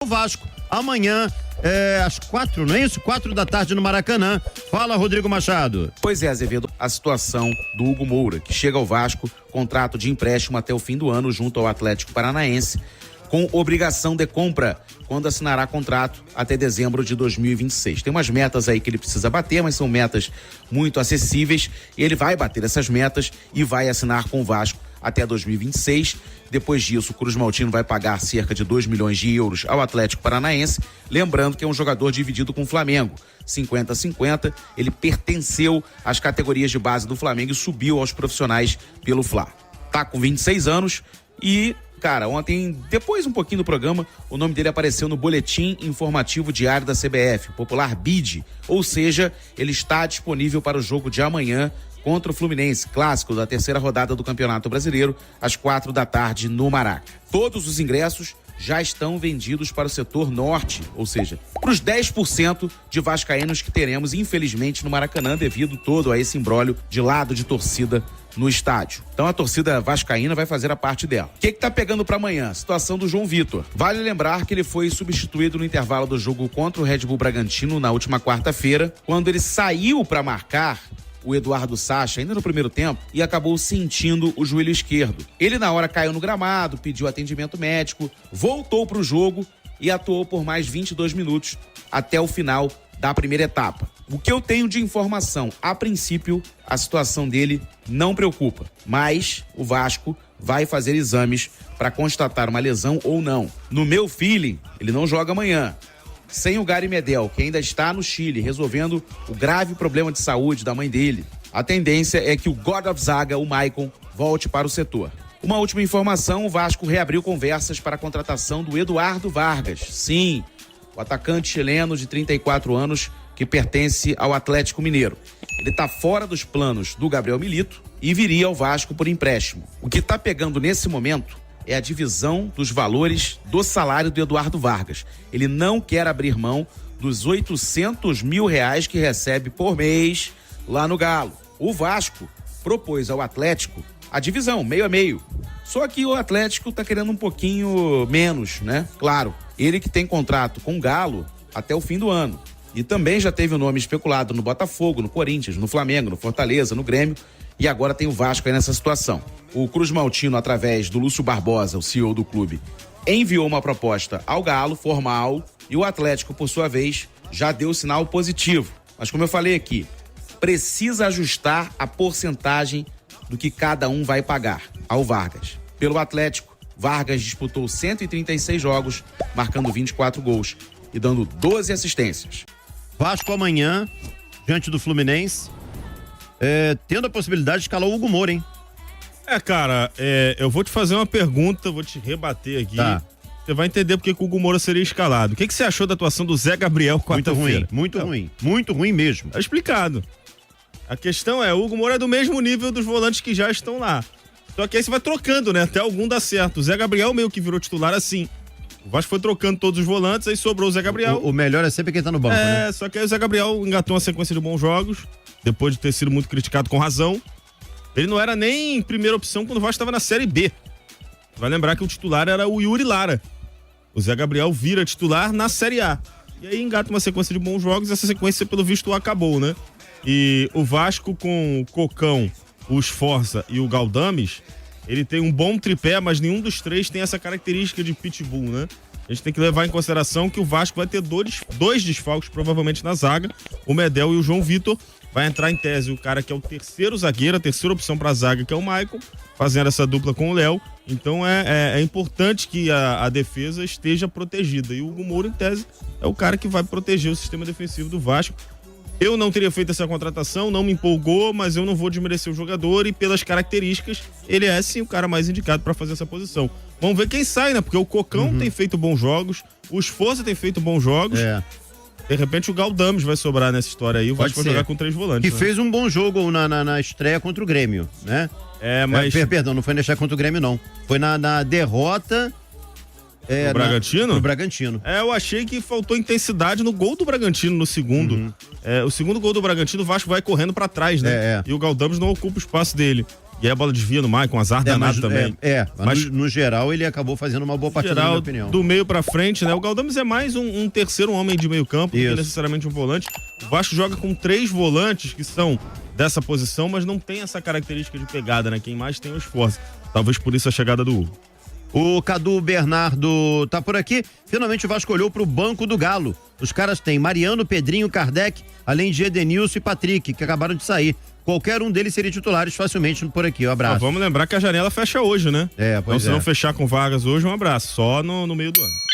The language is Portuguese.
O Vasco, amanhã, às 4, não é isso? 4 da tarde no Maracanã. Fala, Rodrigo Machado. Pois é, Azevedo, a situação do Hugo Moura, que chega ao Vasco, contrato de empréstimo até o fim do ano junto ao Atlético Paranaense, com obrigação de compra quando assinará contrato até dezembro de 2026. Tem umas metas aí que ele precisa bater, mas são metas muito acessíveis. Ele vai bater essas metas e vai assinar com o Vasco até 2026. Depois disso, o Cruz Maltino vai pagar cerca de 2 milhões de euros ao Atlético Paranaense. Lembrando que é um jogador dividido com o Flamengo. 50-50, ele pertenceu às categorias de base do Flamengo e subiu aos profissionais pelo Fla. Tá com 26 anos e... Cara, ontem, depois um pouquinho do programa, o nome dele apareceu no Boletim Informativo Diário da CBF, popular BID. Ou seja, ele está disponível para o jogo de amanhã contra o Fluminense, clássico da terceira rodada do Campeonato Brasileiro, às 4 da tarde no Maraca. Todos os ingressos já estão vendidos para o setor norte, ou seja, para os 10% de vascaínos que teremos, infelizmente, no Maracanã, devido todo a esse imbróglio de lado de torcida no estádio. Então a torcida vascaína vai fazer a parte dela. O que tá pegando para amanhã? Situação do João Vitor. Vale lembrar que ele foi substituído no intervalo do jogo contra o Red Bull Bragantino na última quarta-feira, quando ele saiu para marcar o Eduardo Sacha, ainda no primeiro tempo, e acabou sentindo o joelho esquerdo. Ele na hora caiu no gramado, pediu atendimento médico, voltou pro jogo e atuou por mais 22 minutos até o final da primeira etapa. O que eu tenho de informação, a princípio, a situação dele não preocupa, mas o Vasco vai fazer exames para constatar uma lesão ou não. No meu feeling, ele não joga amanhã. Sem o Gary Medel, que ainda está no Chile, resolvendo o grave problema de saúde da mãe dele. A tendência é que o God of Zaga, o Maicon, volte para o setor. Uma última informação, o Vasco reabriu conversas para a contratação do Eduardo Vargas. Sim, o atacante chileno de 34 anos que pertence ao Atlético Mineiro. Ele está fora dos planos do Gabriel Milito e viria ao Vasco por empréstimo. O que está pegando nesse momento é a divisão dos valores do salário do Eduardo Vargas. Ele não quer abrir mão dos 800 mil reais que recebe por mês lá no Galo. O Vasco propôs ao Atlético a divisão, meio a meio. Só que o Atlético está querendo um pouquinho menos, né? Claro, ele que tem contrato com o Galo até o fim do ano. E também já teve o nome especulado no Botafogo, no Corinthians, no Flamengo, no Fortaleza, no Grêmio. E agora tem o Vasco aí nessa situação. O Cruz Maltino, através do Lúcio Barbosa, o CEO do clube, enviou uma proposta ao Galo, formal, e o Atlético, por sua vez, já deu sinal positivo. Mas como eu falei aqui, precisa ajustar a porcentagem do que cada um vai pagar ao Vargas. Pelo Atlético, Vargas disputou 136 jogos, marcando 24 gols e dando 12 assistências. Vasco amanhã, diante do Fluminense, tendo a possibilidade de escalar o Hugo Moura, hein? Cara, eu vou te fazer uma pergunta, vou te rebater aqui. Tá. Você vai entender porque que o Hugo Moura seria escalado. O que você achou da atuação do Zé Gabriel quarta-feira? Muito ruim mesmo. Tá explicado. A questão é, o Hugo Moura é do mesmo nível dos volantes que já estão lá. Só que aí você vai trocando, né? Até algum dar certo. O Zé Gabriel meio que virou titular assim. O Vasco foi trocando todos os volantes, aí sobrou o Zé Gabriel. O melhor é sempre quem tá no banco, né? Só que aí o Zé Gabriel engatou uma sequência de bons jogos, depois de ter sido muito criticado com razão. Ele não era nem primeira opção quando o Vasco estava na Série B. Vai lembrar que o titular era o Yuri Lara. O Zé Gabriel vira titular na Série A. E aí engata uma sequência de bons jogos e essa sequência, pelo visto, acabou, né? E o Vasco com o Cocão, o Esforza e o Galdames, ele tem um bom tripé, mas nenhum dos três tem essa característica de pitbull, né? A gente tem que levar em consideração que o Vasco vai ter dois desfalques provavelmente na zaga, o Medel e o João Vitor. Vai entrar em tese o cara que é o terceiro zagueiro, a terceira opção pra zaga, que é o Maicon, fazendo essa dupla com o Léo. Então é importante que a defesa esteja protegida. E o Hugo Moura, em tese, é o cara que vai proteger o sistema defensivo do Vasco. Eu não teria feito essa contratação, não me empolgou, mas eu não vou desmerecer o jogador e pelas características, ele é sim o cara mais indicado para fazer essa posição. Vamos ver quem sai, né? Porque o Cocão tem feito bons jogos, o Esforza tem feito bons jogos. De repente o Galdames vai sobrar nessa história aí, o Vasco vai jogar com 3 volantes. Que fez um bom jogo na estreia contra o Grêmio, né? Mas... Perdão, não foi na estreia contra o Grêmio, não. Foi na derrota... No Bragantino? No Bragantino. Eu achei que faltou intensidade no gol do Bragantino no segundo. O segundo gol do Bragantino, o Vasco vai correndo pra trás, né? E o Galdames não ocupa o espaço dele. E aí a bola desvia no Maicon, azar danado também. Mas no geral ele acabou fazendo uma boa partida, na minha opinião. Do meio pra frente, né? O Galdames é mais um terceiro homem de meio campo, do que Isso. necessariamente um volante. O Vasco joga com 3 volantes que são dessa posição, mas não tem essa característica de pegada, né? Quem mais tem o esforço. Talvez por isso a chegada do Hugo. O Cadu Bernardo tá por aqui. Finalmente o Vasco olhou pro banco do Galo. Os caras têm Mariano, Pedrinho, Kardec, além de Edenilson e Patrick, que acabaram de sair. Qualquer um deles seria titulares facilmente por aqui. Um abraço. Vamos lembrar que a janela fecha hoje, né? Pois então, se não fechar com vagas hoje, um abraço. Só no meio do ano.